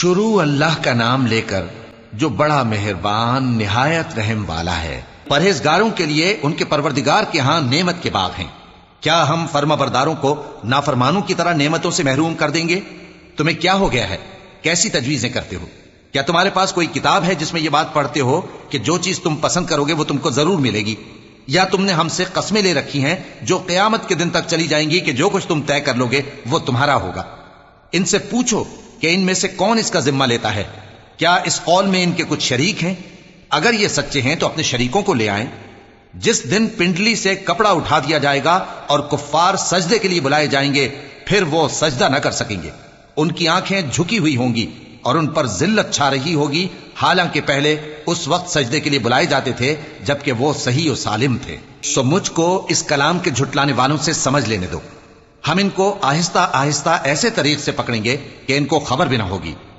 شروع اللہ کا نام لے کر جو بڑا مہربان نہایت رحم والا ہے۔ پرہیزگاروں کے لیے ان کے پروردگار کے ہاں نعمت کے باغ ہیں۔ کیا ہم فرما برداروں کو نافرمانوں کی طرح نعمتوں سے محروم کر دیں گے؟ تمہیں کیا ہو گیا ہے؟ کیسی تجویزیں کرتے ہو؟ کیا تمہارے پاس کوئی کتاب ہے جس میں یہ بات پڑھتے ہو کہ جو چیز تم پسند کرو گے وہ تم کو ضرور ملے گی؟ یا تم نے ہم سے قسمیں لے رکھی ہیں جو قیامت کے دن تک چلی جائیں گی کہ جو کچھ تم طے کر لو گے وہ تمہارا ہوگا؟ ان سے پوچھو کہ ان میں سے کون اس کا ذمہ لیتا ہے؟ کیا اس قول میں ان کے کچھ شریک ہیں؟ اگر یہ سچے ہیں تو اپنے شریکوں کو لے آئیں۔ جس دن پنڈلی سے کپڑا اٹھا دیا جائے گا اور کفار سجدے کے لیے بلائے جائیں گے، پھر وہ سجدہ نہ کر سکیں گے۔ ان کی آنکھیں جھکی ہوئی ہوں گی اور ان پر ذلت چھا رہی ہوگی، حالانکہ پہلے اس وقت سجدے کے لیے بلائے جاتے تھے جبکہ وہ صحیح و سالم تھے۔ سو مجھ کو اس کلام کے جھٹلانے والوں سے سمجھ لینے دو۔ ہم ان کو آہستہ آہستہ ایسے طریق سے پکڑیں گے کہ ان کو خبر بھی نہ ہوگی۔